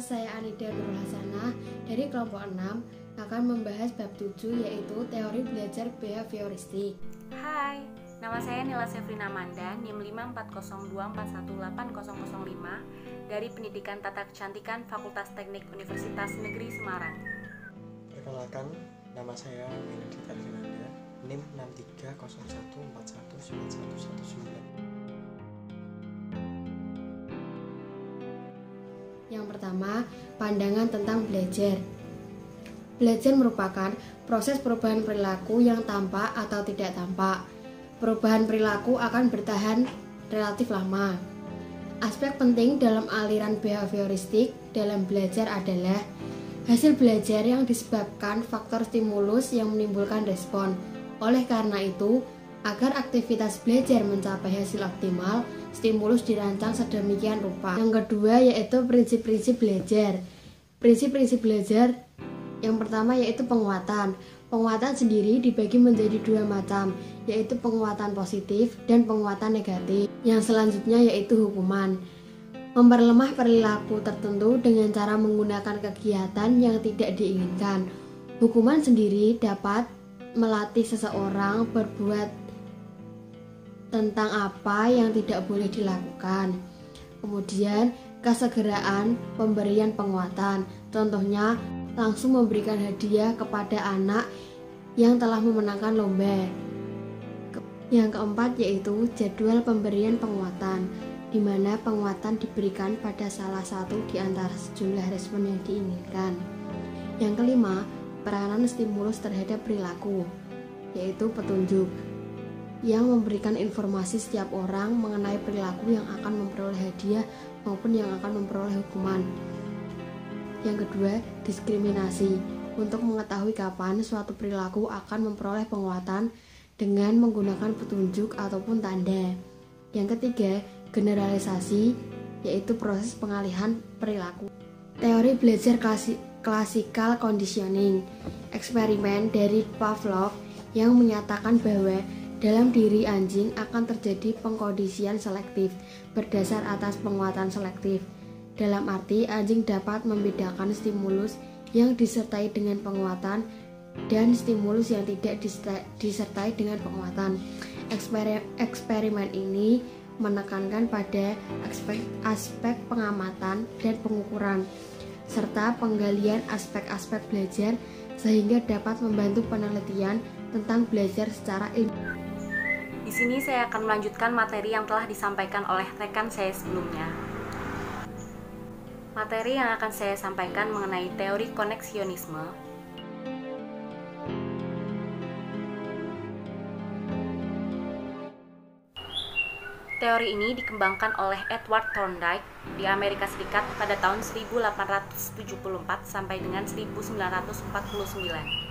Perkenalkan, saya Anida Nurul Hasanah dari kelompok 6 akan membahas bab 7 yaitu teori belajar behavioristik. Hai, nama saya Nila Sefrina Manda, NIM 54024180005 dari Pendidikan Tata Kecantikan Fakultas Teknik Universitas Negeri Semarang. Perkenalkan, nama saya Benedict Arvinanda, NIM 6301419119. Yang pertama, pandangan tentang belajar. Belajar merupakan proses perubahan perilaku yang tampak atau tidak tampak. Perubahan perilaku akan bertahan relatif lama. Aspek penting dalam aliran behavioristik dalam belajar adalah hasil belajar yang disebabkan faktor stimulus yang menimbulkan respon. Oleh karena itu, agar aktivitas belajar mencapai hasil optimal, stimulus dirancang sedemikian rupa. Yang kedua yaitu prinsip-prinsip belajar. Prinsip-prinsip belajar yang pertama yaitu penguatan. Penguatan sendiri dibagi menjadi dua macam, yaitu penguatan positif dan penguatan negatif. Yang selanjutnya yaitu hukuman. Memperlemah perilaku tertentu dengan cara menggunakan kegiatan yang tidak diinginkan. Hukuman sendiri dapat melatih seseorang berbuat tentang apa yang tidak boleh dilakukan. Kemudian, kesegeraan pemberian penguatan. Contohnya, langsung memberikan hadiah kepada anak yang telah memenangkan lomba. Yang keempat yaitu jadwal pemberian penguatan, di mana penguatan diberikan pada salah satu di antara sejumlah respon yang diinginkan. Yang kelima, peranan stimulus terhadap perilaku, yaitu petunjuk, yang memberikan informasi setiap orang mengenai perilaku yang akan memperoleh hadiah maupun yang akan memperoleh hukuman. Yang kedua, diskriminasi, untuk mengetahui kapan suatu perilaku akan memperoleh penguatan dengan menggunakan petunjuk ataupun tanda. Yang ketiga, generalisasi, yaitu proses pengalihan perilaku. Teori belajar classical conditioning, eksperimen dari Pavlov yang menyatakan bahwa dalam diri anjing akan terjadi pengkondisian selektif berdasar atas penguatan selektif. Dalam arti, anjing dapat membedakan stimulus yang disertai dengan penguatan dan stimulus yang tidak disertai dengan penguatan. Eksperimen ini menekankan pada aspek pengamatan dan pengukuran, serta penggalian aspek-aspek belajar sehingga dapat membantu penelitian tentang belajar secara ilmiah. Di sini saya akan melanjutkan materi yang telah disampaikan oleh rekan saya sebelumnya. Materi yang akan saya sampaikan mengenai teori koneksionisme. Teori ini dikembangkan oleh Edward Thorndike di Amerika Serikat pada tahun 1874 sampai dengan 1949.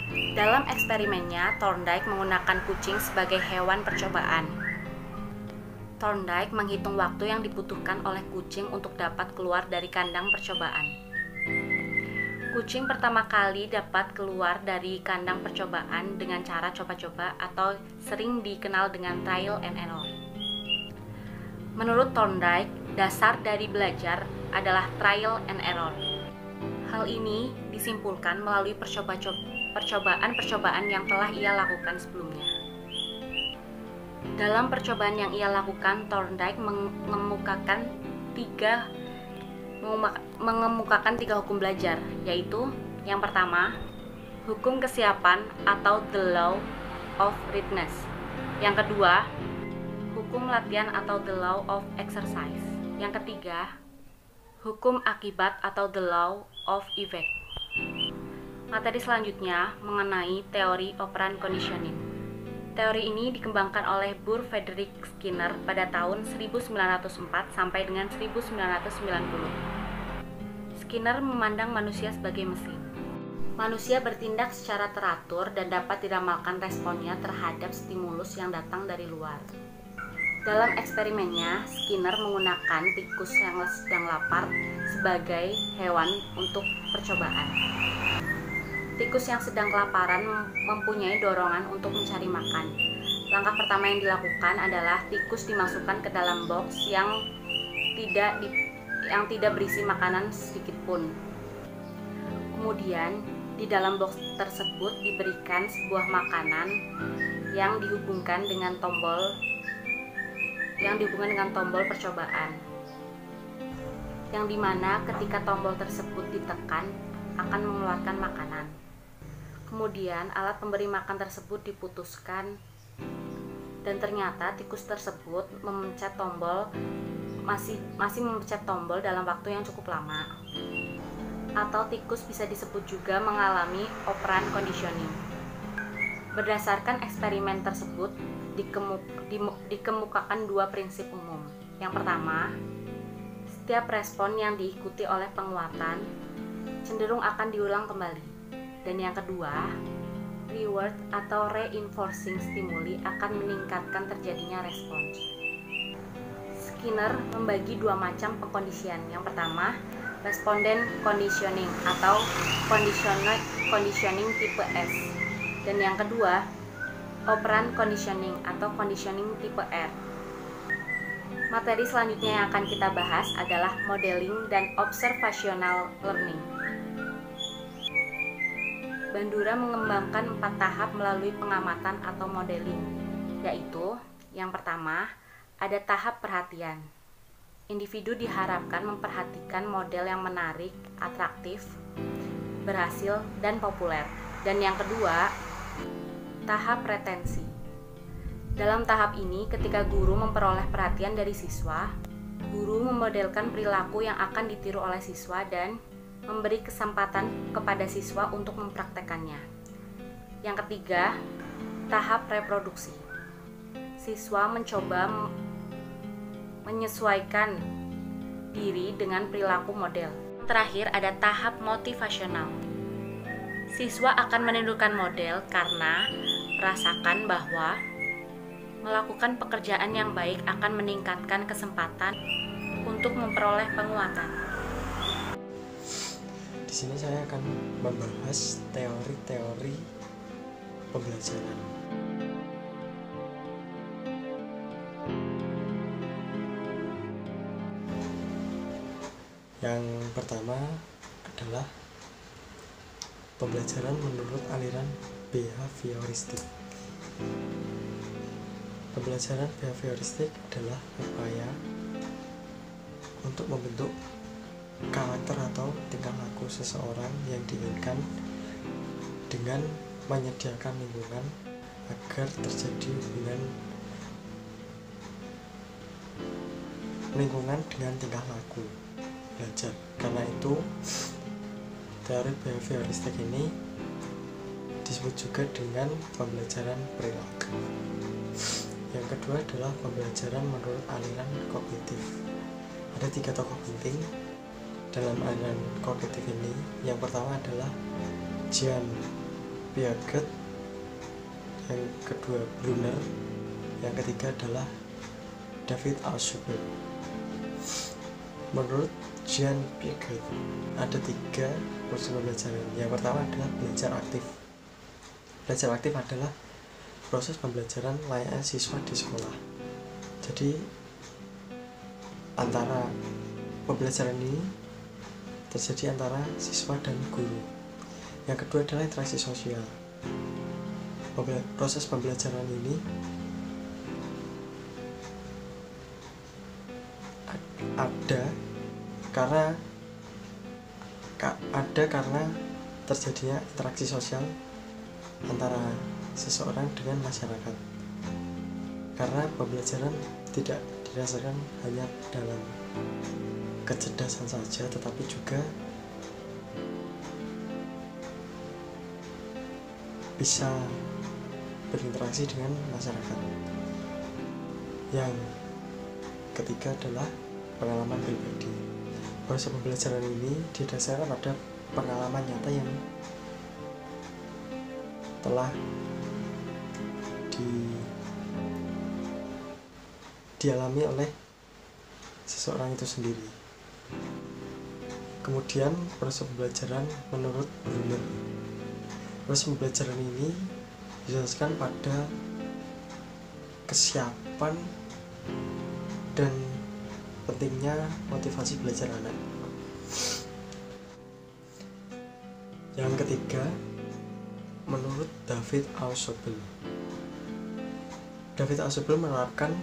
Dalam eksperimennya, Thorndike menggunakan kucing sebagai hewan percobaan. Thorndike menghitung waktu yang dibutuhkan oleh kucing untuk dapat keluar dari kandang percobaan. Kucing pertama kali dapat keluar dari kandang percobaan dengan cara coba-coba atau sering dikenal dengan trial and error. Menurut Thorndike, dasar dari belajar adalah trial and error. Hal ini disimpulkan melalui percobaan-percobaan yang telah ia lakukan sebelumnya. Dalam percobaan yang ia lakukan, Thorndike mengemukakan tiga hukum belajar, yaitu yang pertama, hukum kesiapan atau the law of readiness. Yang kedua, hukum latihan atau the law of exercise. Yang ketiga, hukum akibat atau the law of effect. Materi selanjutnya mengenai teori operant conditioning. Teori ini dikembangkan oleh Burr Frederick Skinner pada tahun 1904 sampai dengan 1990. Skinner memandang manusia sebagai mesin. Manusia bertindak secara teratur dan dapat diramalkan responnya terhadap stimulus yang datang dari luar. Dalam eksperimennya, Skinner menggunakan tikus yang sedang lapar sebagai hewan untuk percobaan. Tikus yang sedang kelaparan mempunyai dorongan untuk mencari makan. Langkah pertama yang dilakukan adalah tikus dimasukkan ke dalam box yang tidak yang tidak berisi makanan sedikit pun. Kemudian di dalam box tersebut diberikan sebuah makanan yang dihubungkan dengan tombol percobaan, yang dimana ketika tombol tersebut ditekan akan mengeluarkan makanan. Kemudian alat pemberi makan tersebut diputuskan dan ternyata tikus tersebut memencet tombol masih memencet tombol dalam waktu yang cukup lama. Atau tikus bisa disebut juga mengalami operan conditioning. Berdasarkan eksperimen tersebut dikemukakan dua prinsip umum. Yang pertama, setiap respon yang diikuti oleh penguatan cenderung akan diulang kembali. Dan yang kedua, reward atau reinforcing stimuli akan meningkatkan terjadinya respons. Skinner membagi dua macam pengkondisian. Yang pertama, responden conditioning atau conditioning tipe S. Dan yang kedua, operant conditioning atau conditioning tipe R. Materi selanjutnya yang akan kita bahas adalah modeling dan observational learning. Bandura mengembangkan 4 tahap melalui pengamatan atau modeling, yaitu yang pertama, ada tahap perhatian. Individu diharapkan memperhatikan model yang menarik, atraktif, berhasil, dan populer. Dan yang kedua, tahap retensi. Dalam tahap ini, ketika guru memperoleh perhatian dari siswa, guru memodelkan perilaku yang akan ditiru oleh siswa dan memberi kesempatan kepada siswa untuk mempraktekannya. Yang ketiga, tahap reproduksi. Siswa mencoba menyesuaikan diri dengan perilaku model. Terakhir, ada tahap motivasional. Siswa akan menirukan model karena merasakan bahwa melakukan pekerjaan yang baik akan meningkatkan kesempatan untuk memperoleh penguatan. Di sini saya akan membahas teori-teori pembelajaran. Yang pertama adalah pembelajaran menurut aliran behavioristik. Pembelajaran behavioristik adalah upaya untuk membentuk karakter atau tingkah laku seseorang yang diinginkan dengan menyediakan lingkungan agar terjadi hubungan lingkungan dengan tingkah laku belajar. Karena itu teori behavioristik ini disebut juga dengan pembelajaran perilaku. Yang kedua adalah pembelajaran menurut aliran kognitif. Ada 3 tokoh penting dalam aliran kognitif ini. Yang pertama adalah Jean Piaget, yang kedua Brunner, yang ketiga adalah David Altshuler. Menurut Jean Piaget ada 3 proses pembelajaran. Yang pertama adalah belajar aktif. Belajar aktif adalah proses pembelajaran layaknya siswa di sekolah. Jadi antara pembelajaran ini terjadi antara siswa dan guru. Yang kedua adalah interaksi sosial. Proses pembelajaran ini ada karena terjadinya interaksi sosial antara seseorang dengan masyarakat. Karena pembelajaran tidak didasarkan hanya dalam kecerdasan saja, tetapi juga bisa berinteraksi dengan masyarakat. Yang ketiga adalah pengalaman pribadi. Proses pembelajaran ini didasarkan pada pengalaman nyata yang telah dialami oleh seseorang itu sendiri. Kemudian proses pembelajaran menurut Brunner. Proses pembelajaran ini dijelaskan pada kesiapan dan pentingnya motivasi belajar anak. Yang ketiga, menurut David Ausubel. David Ausubel menerapkan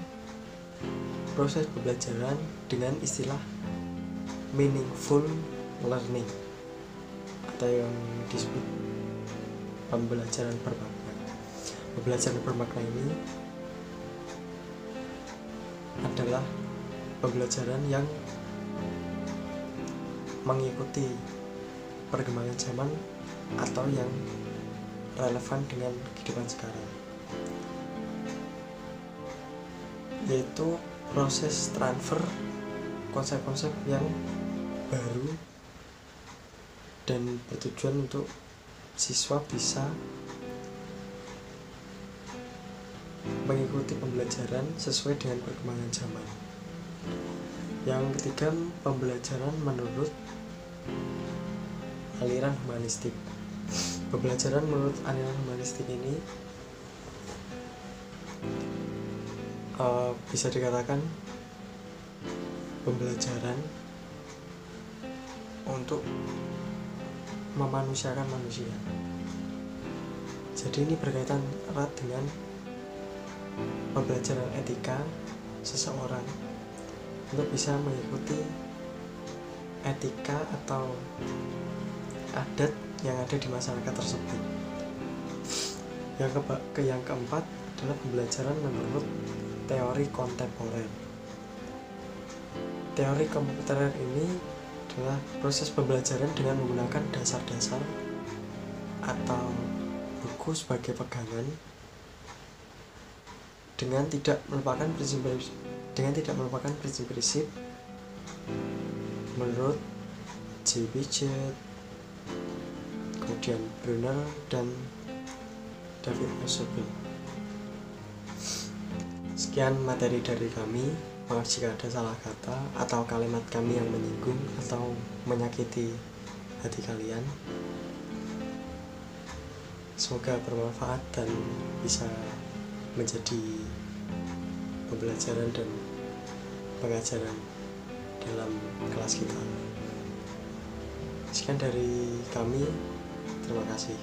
proses pembelajaran dengan istilah meaningful learning atau yang disebut pembelajaran bermakna. Pembelajaran bermakna ini adalah pembelajaran yang mengikuti perkembangan zaman atau yang relevan dengan kehidupan sekarang, yaitu proses transfer konsep-konsep yang baru dan bertujuan untuk siswa bisa mengikuti pembelajaran sesuai dengan perkembangan zaman. Yang ketiga, pembelajaran menurut aliran humanistik. Pembelajaran menurut aliran humanistik ini bisa dikatakan pembelajaran untuk memanusiakan manusia. Jadi ini berkaitan erat dengan pembelajaran etika seseorang untuk bisa mengikuti etika atau adat yang ada di masyarakat tersebut. Yang keempat adalah pembelajaran menurut teori kontemporer. Teori kontemporer ini adalah proses pembelajaran dengan menggunakan dasar-dasar atau buku sebagai pegangan dengan tidak melupakan prinsip-prinsip menurut J. Piaget, kemudian Brunner dan David Ausubel. Sekian materi dari kami. Maaf jika ada salah kata atau kalimat kami yang menyinggung atau menyakiti hati kalian. Semoga bermanfaat dan bisa menjadi pembelajaran dan pengajaran dalam kelas kita. Sekian dari kami, terima kasih.